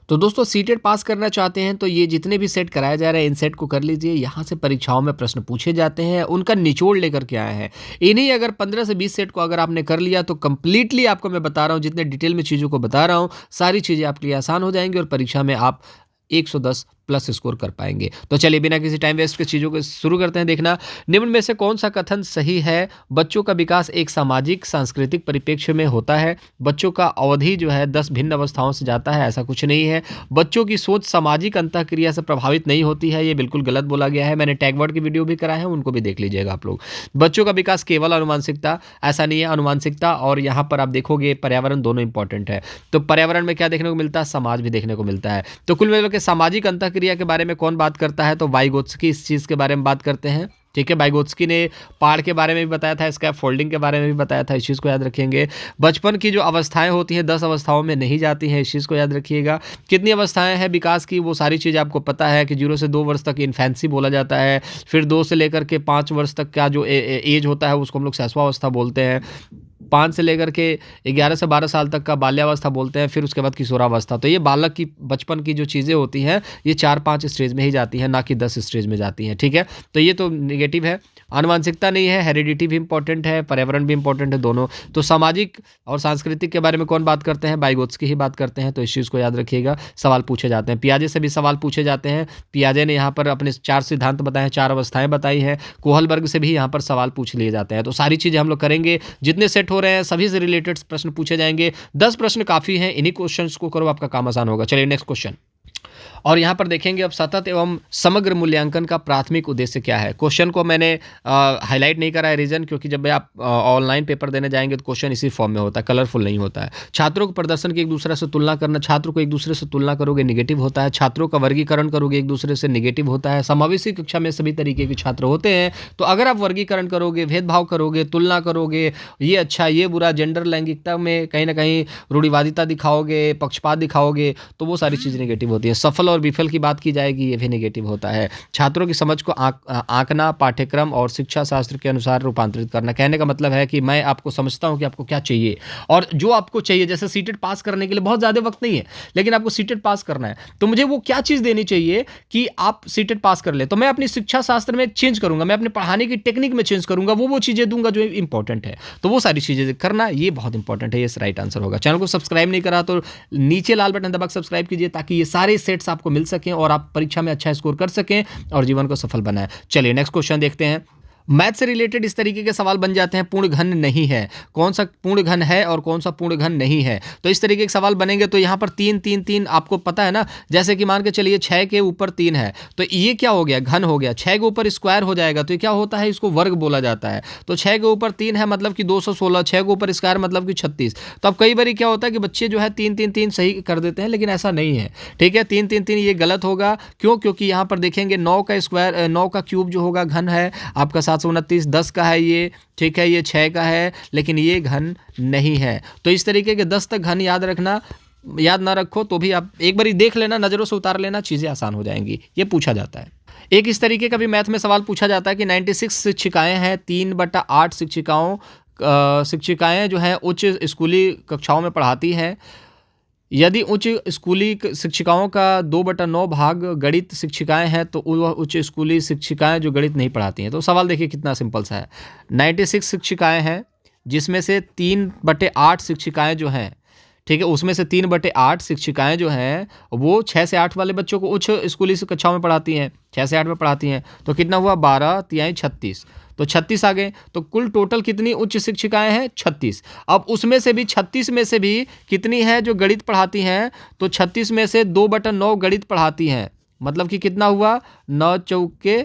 तो दोस्तों सीटेट पास करना चाहते हैं तो ये जितने भी सेट कराया जा रहा है इन सेट को कर लीजिए। यहाँ से परीक्षाओं में प्रश्न पूछे जाते हैं, उनका निचोड़ लेकर के आए हैं। इन्हीं अगर 15 से 20 सेट को अगर आपने कर लिया तो कंप्लीटली आपको मैं बता रहा हूँ, जितने डिटेल में चीज़ों को बता रहा हूँ, सारी चीज़ें आपके लिए आसान हो जाएंगी और परीक्षा में आप 110 प्लस स्कोर कर पाएंगे। तो चलिए बिना किसी टाइम वेस्ट के चीज़ों को शुरू करते हैं देखना। निम्न में से कौन सा कथन सही है? बच्चों का विकास एक सामाजिक सांस्कृतिक परिप्रेक्ष्य में होता है। बच्चों का अवधि जो है 10 भिन्न अवस्थाओं से जाता है, ऐसा कुछ नहीं है। बच्चों की सोच सामाजिक अंतःक्रिया से प्रभावित नहीं होती है, ये बिल्कुल गलत बोला गया है। मैंने टैग वर्ड की वीडियो भी कराए हैं, उनको भी देख लीजिएगा आप लोग। बच्चों का विकास केवल अनुवांशिकता, ऐसा नहीं है। अनुवांशिकता और यहाँ पर आप देखोगे पर्यावरण दोनों इंपॉर्टेंट है। तो पर्यावरण में क्या देखने को मिलता है? समाज भी देखने को मिलता है। तो कुल मिलाकर के सामाजिक अंतःक्रिया के बारे में कौन बात करता है? तो वाइगोत्स्की इस चीज़ के बारे में बात करते हैं। ठीक है, वाइगोत्स्की ने पाड़ के बारे में भी बताया था, स्कैफ फोल्डिंग के बारे में भी बताया था, इस चीज़ को याद रखेंगे। बचपन की जो अवस्थाएं होती हैं 10 अवस्थाओं में नहीं जाती हैं, इस चीज़ को याद रखिएगा। कितनी अवस्थाएं हैं विकास की, वो सारी चीज़ आपको पता है कि 0 से 2 वर्ष तक इन्फेंसी बोला जाता है। फिर 2 से लेकर के 5 वर्ष तक का जो एज होता है उसको हम लोग शैशवावस्था बोलते हैं। 5 से लेकर के 11 से 12 साल तक का बाल्यावस्था बोलते हैं। फिर उसके बाद किशोरावस्था। तो ये बालक की बचपन की जो चीज़ें होती हैं ये 4-5 स्टेज में ही जाती हैं, ना कि 10 स्टेज में जाती हैं। ठीक है, तो ये तो नेगेटिव है। आनुवांशिकता नहीं है, हेरिडिटी भी इंपॉर्टेंट है, पर्यावरण भी इंपॉर्टेंट है, दोनों। तो सामाजिक और सांस्कृतिक के बारे में कौन बात करते हैं? वाइगोत्स्की ही बात करते हैं, तो इस चीज़ को याद रखिएगा। सवाल पूछे जाते हैं, पियाजे से भी सवाल पूछे जाते हैं। पियाजे ने यहाँ पर अपने 4 सिद्धांत बताए हैं, 4 अवस्थाएं बताई हैं। कोहलबर्ग से भी यहाँ पर सवाल पूछ लिए जाते हैं। तो सारी चीज़ें हम लोग करेंगे। जितने सेट हो रहे हैं सभी से रिलेटेड प्रश्न पूछे जाएंगे। 10 प्रश्न काफ़ी हैं, इन्हीं क्वेश्चंस को करो, आपका काम आसान होगा। चलिए नेक्स्ट क्वेश्चन। और यहाँ पर देखेंगे अब सतत एवं समग्र मूल्यांकन का प्राथमिक उद्देश्य क्या है। क्वेश्चन को मैंने हाईलाइट नहीं करा है रीजन, क्योंकि जब आप ऑनलाइन पेपर देने जाएंगे तो क्वेश्चन इसी फॉर्म में होता है, कलरफुल नहीं होता है। छात्रों के प्रदर्शन की एक दूसरे से तुलना करना, छात्रों को एक दूसरे से तुलना करोगे निगेटिव होता है। छात्रों का वर्गीकरण करोगे एक दूसरे से निगेटिव होता है। समावेशी कक्षा में सभी तरीके के छात्र होते हैं, तो अगर आप वर्गीकरण करोगे, भेदभाव करोगे, तुलना करोगे, ये अच्छा ये बुरा, जेंडर लैंगिकता में कहीं ना कहीं रूढ़िवादिता दिखाओगे, पक्षपात दिखाओगे, तो वो सारी चीज़ नेगेटिव होती है। सफल और विफल की बात की जाएगी, ये भी नेगेटिव होता है। छात्रों की समझ को आंकना, पाठ्यक्रम और शिक्षा शास्त्र के अनुसार रूपांतरित करना। कहने का मतलब है कि मैं आपको समझता हूं कि आपको क्या चाहिए और जो आपको चाहिए। जैसे सीटेट पास करने के लिए बहुत ज़्यादा वक्त नहीं है, लेकिन आपको सीटेट पास करना है, तो मुझे वो क्या चीज़ देनी चाहिए कि आप सीटेट पास कर ले। तो मैं अपनी शिक्षा शास्त्र में चेंज करूंगा, मैं अपने पढ़ाने की टेक्निक में चेंज करूंगा, वो चीज़ें दूंगा जो इंपॉर्टेंट है। तो वो सारी चीज़ें करना ये बहुत इंपॉर्टेंट है, ये राइट आंसर होगा। चैनल को सब्सक्राइब नहीं करा तो नीचे लाल बटन दबा सब्सक्राइब कीजिए, ताकि ये सारे सेट्स आपको मिल सकें और आप परीक्षा में अच्छा स्कोर कर सकें और जीवन को सफल बनाएं। चलिए नेक्स्ट क्वेश्चन देखते हैं। मैथ से रिलेटेड इस तरीके के सवाल बन जाते हैं। पूर्ण घन नहीं है, कौन सा पूर्ण घन है और कौन सा पूर्ण घन नहीं है। तो इस तरीके के सवाल बनेंगे। तो यहाँ पर 3 3 3 आपको पता है ना, जैसे कि मान के चलिए 6 के ऊपर 3 है, तो ये क्या हो गया? घन हो गया। 6 के ऊपर स्क्वायर हो जाएगा तो ये क्या होता है? इसको वर्ग बोला जाता है। तो 6 के ऊपर 3 है मतलब कि 216, 6 के ऊपर स्क्वायर मतलब कि 36। तो अब कई बार क्या होता है कि बच्चे जो है 3 3 3 सही कर देते हैं, लेकिन ऐसा नहीं है। ठीक है, 3 3 3 ये गलत होगा। क्यों? क्योंकि यहाँ पर देखेंगे 9 का स्क्वायर, 9 का क्यूब जो होगा घन है आपका 729, 10 का है ये। ठीक है, ये 6 का है, लेकिन ये घन नहीं है। तो इस तरीके के 10 तक घन याद रखना। याद ना रखो तो भी आप एक बार देख लेना, नज़रों से उतार लेना, चीज़ें आसान हो जाएंगी। ये पूछा जाता है। एक इस तरीके का भी मैथ में सवाल पूछा जाता है कि 96 शिक्षिकाएं हैं, 3/8 शिक्षिकाएं जो हैं उच्च स्कूली कक्षाओं में पढ़ाती हैं। यदि उच्च स्कूली शिक्षिकाओं का 2/9 भाग गणित शिक्षिकाएं हैं, तो वह उच्च स्कूली शिक्षिकाएं जो गणित नहीं पढ़ाती हैं। तो सवाल देखिए कितना सिंपल सा है। 96 शिक्षिकाएं हैं, जिसमें से 3/8 शिक्षिकाएं जो हैं, ठीक है, उसमें से 3/8 शिक्षिकाएं जो हैं वो 6 से 8 वाले बच्चों को उच्च स्कूली कक्षाओं में पढ़ाती हैं, 6 से 8 में पढ़ाती हैं। तो कितना हुआ? 12 तिहाई 36, तो 36 आ गए। तो कुल टोटल कितनी उच्च शिक्षिकाएं हैं? 36। अब उसमें से भी 36 में से भी कितनी है जो गणित पढ़ाती हैं? तो 36 में से 2/9 गणित पढ़ाती हैं, मतलब कि कितना हुआ? 9 चौके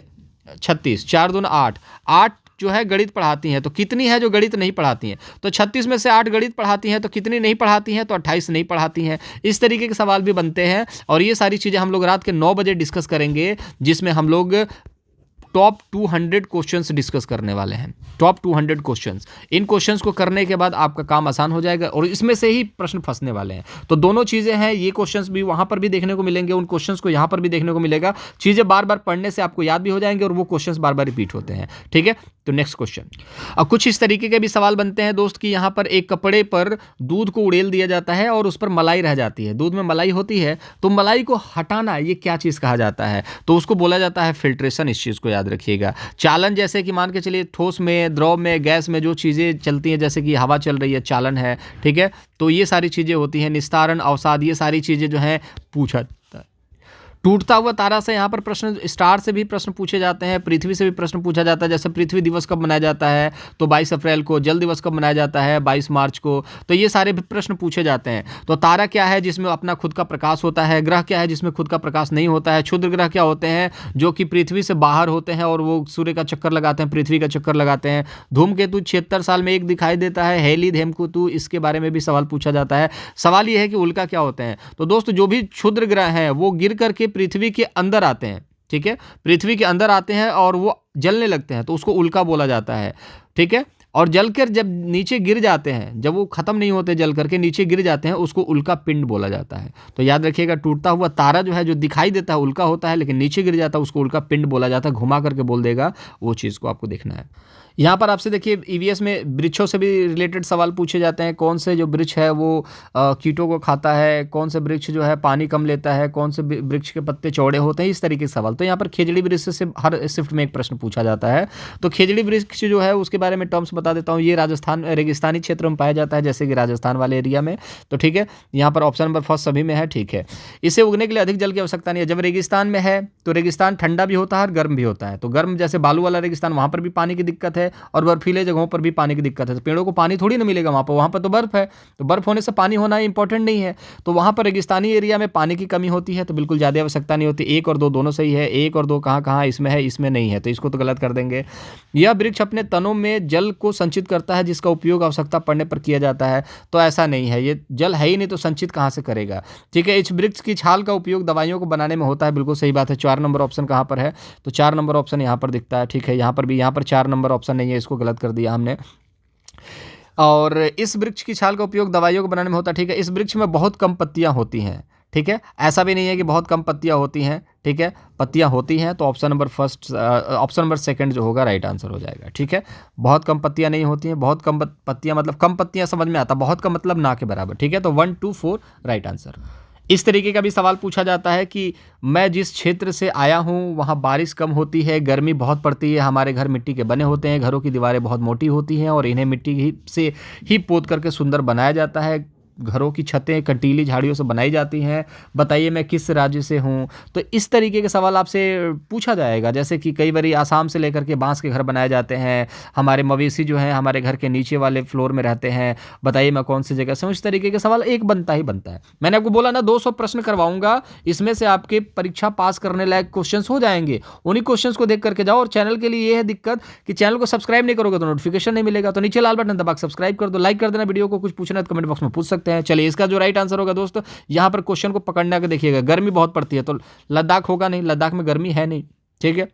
36, 4 दूना 8, 8 जो है गणित पढ़ाती हैं। तो कितनी है जो गणित नहीं पढ़ाती हैं? तो 36 में से 8 गणित पढ़ाती हैं, तो कितनी नहीं पढ़ाती हैं? तो 28 नहीं पढ़ाती हैं। इस तरीके के सवाल भी बनते हैं और ये सारी चीज़ें हम लोग रात के 9 बजे डिस्कस करेंगे, जिसमें हम लोग टॉप 200 क्वेश्चंस डिस्कस करने वाले हैं, टॉप 200 क्वेश्चंस। इन क्वेश्चंस को करने के बाद आपका काम आसान हो जाएगा और इसमें से ही प्रश्न फंसने वाले हैं। तो दोनों चीज़ें हैं, ये क्वेश्चंस भी वहाँ पर भी देखने को मिलेंगे, उन क्वेश्चंस को यहाँ पर भी देखने को मिलेगा। चीज़ें बार बार पढ़ने से आपको याद भी हो जाएंगे और वो क्वेश्चंस बार बार रिपीट होते हैं, ठीक है। तो नेक्स्ट क्वेश्चन, अब कुछ इस तरीके के भी सवाल बनते हैं दोस्त कि यहाँ पर एक कपड़े पर दूध को उड़ेल दिया जाता है और उस पर मलाई रह जाती है, दूध में मलाई होती है, तो मलाई को हटाना ये क्या चीज़ कहा जाता है? तो उसको बोला जाता है फिल्ट्रेशन। इस चीज़ को याद रखिएगा। चालन, जैसे कि मान के चलिए ठोस में, द्रव में, गैस में जो चीज़ें चलती हैं, जैसे कि हवा चल रही है, चालन है, ठीक है। तो ये सारी चीज़ें होती हैं। निस्तारण, अवसाद, ये सारी चीज़ें जो हैं पूछा। टूटता हुआ तारा से यहाँ पर प्रश्न, स्टार से भी प्रश्न पूछे जाते हैं, पृथ्वी से भी प्रश्न पूछा जाता है। जैसे पृथ्वी दिवस कब मनाया जाता है? तो 22 अप्रैल को। जल दिवस कब मनाया जाता है? 22 मार्च को। तो ये सारे भी प्रश्न पूछे जाते हैं। तो तारा क्या है जिसमें अपना खुद का प्रकाश होता है? ग्रह क्या है जिसमें खुद का प्रकाश नहीं होता है? क्षुद्र ग्रह क्या होते हैं जो कि पृथ्वी से बाहर होते हैं और वो सूर्य का चक्कर लगाते हैं, पृथ्वी का चक्कर लगाते हैं? धूमकेतु 76 साल में एक दिखाई देता है। हेली, धूमकेतु, इसके बारे में भी सवाल पूछा जाता है। सवाल ये है कि उल्का क्या होते हैं? तो दोस्त जो भी क्षुद्र ग्रह हैं वो गिर करके पृथ्वी के अंदर आते हैं, ठीक है, पृथ्वी के अंदर आते हैं और वो जलने लगते हैं, तो उसको उल्का बोला जाता है, ठीक है। और जलकर जब नीचे गिर जाते हैं, जब वो खत्म नहीं होते जल करके नीचे गिर जाते हैं, उसको उल्का पिंड बोला जाता है। तो याद रखिएगा, टूटता हुआ तारा जो है, जो दिखाई देता है उल्का होता है, लेकिन नीचे गिर जाता है उसको उल्का पिंड बोला जाता है। घुमा करके बोल देगा, वो चीज़ को आपको देखना है। यहाँ पर आपसे देखिए ईवीएस में वृक्षों से भी रिलेटेड सवाल पूछे जाते हैं। कौन से जो वृक्ष है वो कीटों को खाता है? कौन से वृक्ष जो है पानी कम लेता है? कौन से वृक्ष के पत्ते चौड़े होते हैं? इस तरीके के सवाल। तो यहाँ पर खेजड़ी वृक्ष से हर शिफ्ट में एक प्रश्न पूछा जाता है। तो खेजड़ी वृक्ष जो है उसके बारे में टर्म्स बता देता हूँ। ये राजस्थान रेगिस्तानी क्षेत्र में पाया जाता है, जैसे कि राजस्थान वाले एरिया में। तो ठीक है, यहाँ पर ऑप्शन नंबर फर्स्ट सभी में है, ठीक है। इसे उगने के लिए अधिक जल की आवश्यकता नहीं है। जब रेगिस्तान में है तो रेगिस्तान ठंडा भी होता है और गर्म भी होता है। तो गर्म जैसे बालू वाला रेगिस्तान, वहाँ पर भी पानी की दिक्कत है, और बर्फीले जगहों पर भी पानी की दिक्कत है। तो पेड़ों को पानी थोड़ी ना मिलेगा वहाँ पर तो बर्फ है, तो बर्फ होने से पानी होना इंपॉर्टेंट नहीं है। तो वहाँ पर रेगिस्तानी एरिया में पानी की कमी होती है, तो बिल्कुल ज़्यादा आवश्यकता नहीं होती। 1 और 2 दोनों सही है। 1 और 2 कहाँ कहाँ इसमें है, इसमें नहीं है, तो इसको तो गलत कर देंगे। यह वृक्ष अपने तनों में जल को संचित करता है, जिसका उपयोग आवश्यकता पड़ने पर किया जाता है। तो ऐसा नहीं है, ये जल है ही नहीं तो संचित कहाँ से करेगा, ठीक है। इस वृक्ष की छाल का उपयोग दवाइयों को बनाने में होता है, बिल्कुल सही बात है। 4 नंबर ऑप्शन कहाँ पर है? तो 4 नंबर ऑप्शन यहाँ पर दिखता है, ठीक है। यहाँ पर भी, यहाँ पर 4 नंबर ऑप्शन नहीं है, इसको गलत कर दिया हमने। और इस वृक्ष की छाल का उपयोग दवाइयों को बनाने में होता है, ठीक है। इस वृक्ष में बहुत कम पत्तियां होती हैं, ठीक है। ऐसा भी नहीं है कि बहुत कम पत्तियां होती हैं, ठीक है, पत्तियां होती हैं। तो ऑप्शन नंबर सेकंड जो होगा राइट आंसर हो जाएगा, ठीक है। बहुत कम पत्तियां नहीं होती हैं। बहुत कम पत्तियां मतलब कम पत्तियां समझ में आता, बहुत कम मतलब ना के बराबर, ठीक है। तो 1, 2, 4 राइट आंसर। इस तरीके का भी सवाल पूछा जाता है कि मैं जिस क्षेत्र से आया हूँ वहाँ बारिश कम होती है, गर्मी बहुत पड़ती है, हमारे घर मिट्टी के बने होते हैं, घरों की दीवारें बहुत मोटी होती हैं और इन्हें मिट्टी से ही पोत करके सुंदर बनाया जाता है। घरों की छतें कंटीली झाड़ियों से बनाई जाती हैं। बताइए मैं किस राज्य से हूँ? तो इस तरीके के सवाल आपसे पूछा जाएगा। जैसे कि कई बार आसाम से लेकर के बांस के घर बनाए जाते हैं। हमारे मवेशी जो हैं हमारे घर के नीचे वाले फ्लोर में रहते हैं। बताइए मैं कौन सी जगह से हूँ? इस तरीके के सवाल एक बनता ही बनता है। मैंने आपको बोला ना 200 प्रश्न करवाऊंगा, इसमें से आपके परीक्षा पास करने लायक क्वेश्चन हो जाएंगे। उन्हीं क्वेश्चन को देख करके जाओ। और चैनल के लिए ये है दिक्कत कि चैनल को सब्सक्राइब नहीं करोगे तो नोटिफिकेशन नहीं मिलेगा। तो नीचे लाल बटन दबा सब्सक्राइब कर दो, लाइक कर देना वीडियो को। कुछ पूछना है तो कमेंट बॉक्स में पूछ सकते हैं। चलिए, इसका जो राइट आंसर होगा दोस्तों, यहां पर क्वेश्चन को पकड़ने के देखिएगा। गर्मी बहुत पड़ती है तो लद्दाख होगा नहीं, लद्दाख में गर्मी है नहीं, ठीक है।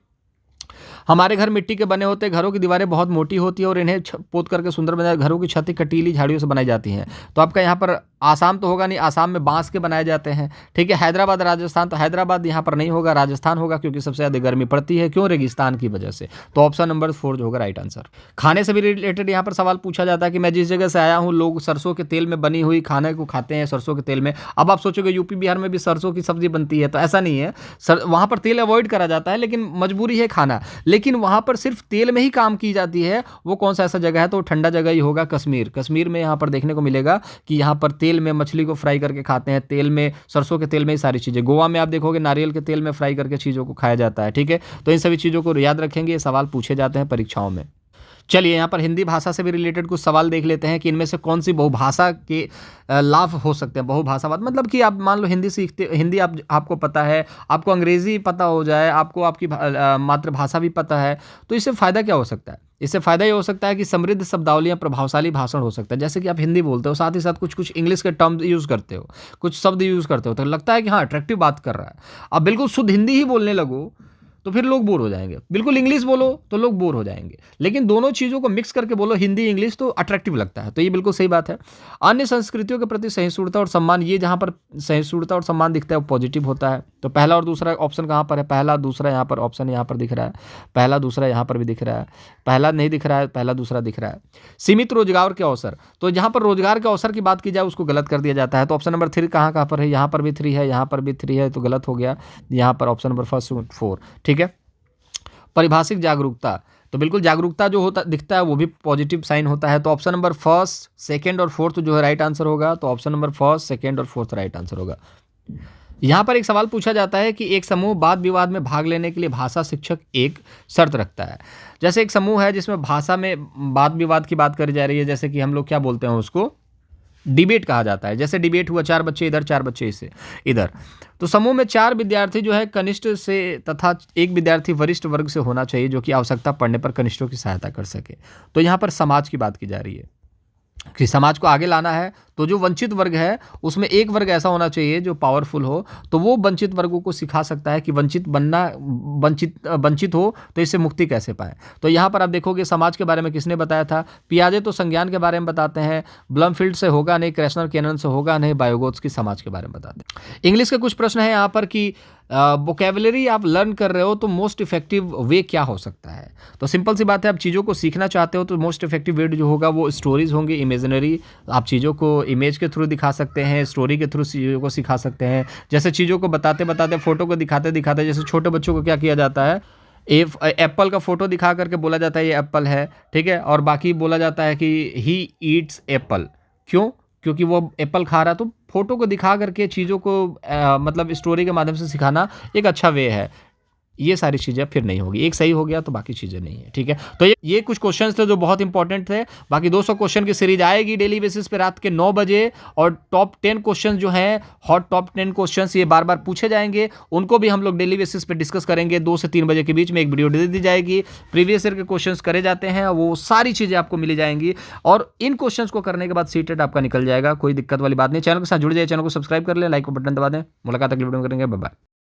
हमारे घर मिट्टी के बने होते हैं, घरों की दीवारें बहुत मोटी होती है और इन्हें पोत करके सुंदर बनाया, घरों की छतें कटीली झाड़ियों से बनाई जाती हैं। तो आपका यहाँ पर आसाम तो होगा नहीं, आसाम में बांस के बनाए जाते हैं, ठीक है। हैदराबाद राजस्थान, तो हैदराबाद यहाँ पर नहीं होगा, राजस्थान होगा, क्योंकि सबसे ज़्यादा गर्मी पड़ती है। क्यों? रेगिस्तान की वजह से। तो ऑप्शन नंबर 4 जो होगा राइट आंसर। खाने से भी रिलेटेड यहाँ पर सवाल पूछा जाता है कि मैं जिस जगह से आया हूँ लोग सरसों के तेल में बनी हुई खाने को खाते हैं, सरसों के तेल में। अब आप सोचोगे यूपी बिहार में भी सरसों की सब्जी बनती है, तो ऐसा नहीं है। वहाँ पर तेल अवॉइड करा जाता है, लेकिन मजबूरी है खाना। लेकिन वहाँ पर सिर्फ तेल में ही काम की जाती है। वो कौन सा ऐसा जगह है? तो ठंडा जगह ही होगा, कश्मीर। कश्मीर में यहाँ पर देखने को मिलेगा कि यहाँ पर तेल में मछली को फ्राई करके खाते हैं, तेल में, सरसों के तेल में ही सारी चीज़ें। गोवा में आप देखोगे नारियल के तेल में फ्राई करके चीज़ों को खाया जाता है, ठीक है। तो इन सभी चीज़ों को याद रखेंगे, ये सवाल पूछे जाते हैं परीक्षाओं में। चलिए, यहाँ पर हिंदी भाषा से भी रिलेटेड कुछ सवाल देख लेते हैं कि इनमें से कौन सी बहुभाषा के लाभ हो सकते हैं। बहुभाषावाद मतलब कि आप मान लो हिंदी सीखते, हिंदी आपको पता है, आपको अंग्रेजी पता हो जाए, आपको आपकी मातृभाषा भी पता है, तो इससे फ़ायदा क्या हो सकता है? इससे फ़ायदा ये हो सकता है कि समृद्ध शब्दावलियाँ, प्रभावशाली भाषण हो सकता है। जैसे कि आप हिंदी बोलते हो, साथ ही साथ कुछ इंग्लिश के टर्म्स यूज़ करते हो, कुछ शब्द यूज़ करते हो, तो लगता है कि हाँ अट्रैक्टिव बात कर रहा है। अब बिल्कुल शुद्ध हिंदी ही बोलने लगो तो फिर लोग बोर हो जाएंगे। बिल्कुल इंग्लिश बोलो तो लोग बोर हो जाएंगे, लेकिन दोनों चीज़ों को मिक्स करके बोलो हिंदी इंग्लिश तो अट्रैक्टिव लगता है। तो ये बिल्कुल सही बात है। अन्य संस्कृतियों के प्रति सहिष्णुता और सम्मान, ये जहाँ पर सहिष्णुता और सम्मान दिखता है वो पॉजिटिव होता है। तो पहला और दूसरा ऑप्शन कहाँ पर है? पहला दूसरा यहाँ पर ऑप्शन यहाँ पर दिख रहा है, पहला दूसरा यहाँ पर भी दिख रहा है, पहला नहीं दिख रहा है, पहला दूसरा दिख रहा है। सीमित रोजगार के अवसर, तो जहाँ पर रोजगार के अवसर की बात की जाए उसको गलत कर दिया जाता है। तो ऑप्शन नंबर 3 कहाँ कहाँ पर है? यहाँ पर भी 3 है, यहाँ पर भी 3 है, तो गलत हो गया। यहाँ पर ऑप्शन नंबर फर्स्ट 4, ठीक है। परिभाषिक जागरूकता, तो बिल्कुल जागरूकता जो होता दिखता है वो भी पॉजिटिव साइन होता है। तो ऑप्शन नंबर फर्स्ट, सेकंड और फोर्थ जो है राइट आंसर होगा। तो ऑप्शन नंबर फर्स्ट, सेकंड और फोर्थ राइट आंसर होगा। यहाँ पर एक सवाल पूछा जाता है कि एक समूह वाद विवाद में भाग लेने के लिए भाषा शिक्षक एक शर्त रखता है। जैसे एक समूह है जिसमें भाषा में वाद विवाद की बात करी जा रही है, जैसे कि हम लोग क्या बोलते हैं उसको, डिबेट कहा जाता है। जैसे डिबेट हुआ, 4 बच्चे इधर 4 बच्चे इसे इधर, तो समूह में 4 विद्यार्थी जो है कनिष्ठ से तथा 1 विद्यार्थी वरिष्ठ वर्ग से होना चाहिए जो कि आवश्यकता पड़ने पर कनिष्ठों की सहायता कर सके। तो यहाँ पर समाज की बात की जा रही है कि समाज को आगे लाना है, तो जो वंचित वर्ग है उसमें एक वर्ग ऐसा होना चाहिए जो पावरफुल हो, तो वो वंचित वर्गों को सिखा सकता है कि वंचित हो तो इससे मुक्ति कैसे पाए। तो यहाँ पर आप देखोगे समाज के बारे में किसने बताया था? पियाजे तो संज्ञान के बारे में बताते हैं, ब्लमफील्ड से होगा नहीं, क्रेशनर केनन से होगा नहीं, बायोगोत्स्की समाज के बारे में बताते हैं। इंग्लिश के कुछ प्रश्न है यहाँ पर कि वोकेबलरी आप लर्न कर रहे हो तो मोस्ट इफेक्टिव वे क्या हो सकता है? तो सिंपल सी बात है, आप चीज़ों को सीखना चाहते हो तो मोस्ट इफेक्टिव वे जो होगा वो स्टोरीज होंगी, इमेजिनरी। आप चीज़ों को इमेज के थ्रू दिखा सकते हैं, स्टोरी के थ्रू चीज़ों को सिखा सकते हैं। जैसे चीज़ों को बताते बताते, फोटो को दिखाते दिखाते, जैसे छोटे बच्चों को क्या किया जाता है, एप्पल का फोटो दिखा करके बोला जाता है ये एप्पल है, ठीक है, और बाकी बोला जाता है कि ही ईट्स एप्पल। क्यों? क्योंकि वो एप्पल खा रहा है। तो फोटो को दिखा करके चीज़ों को मतलब स्टोरी के माध्यम से सिखाना एक अच्छा वे है। ये सारी चीज़ें फिर नहीं होगी, एक सही हो गया तो बाकी चीज़ें नहीं है, ठीक है। तो ये कुछ क्वेश्चंस थे जो बहुत इंपॉर्टेंट थे। बाकी 200 क्वेश्चन की सीरीज आएगी डेली बेसिस पे रात के 9 बजे, और टॉप 10 क्वेश्चन जो हैं, हॉट टॉप 10 क्वेश्चंस ये बार बार पूछे जाएंगे, उनको भी हम लोग डेली बेसिस पे डिस्कस करेंगे। 2 से 3 बजे के बीच में एक वीडियो दे दी जाएगी। प्रीवियस ईयर के क्वेश्चन करे जाते हैं, वो सारी चीज़ें आपको मिली जाएंगी, और इन क्वेश्चन को करने के बाद सीटेट आपका निकल जाएगा, कोई दिक्कत वाली बात नहीं। चैनल के साथ जुड़ जाए, चैनल को सब्सक्राइब कर लें, लाइक का बटन दबा दें। मुलाकात अगली वीडियो में करेंगे, बाय बाय।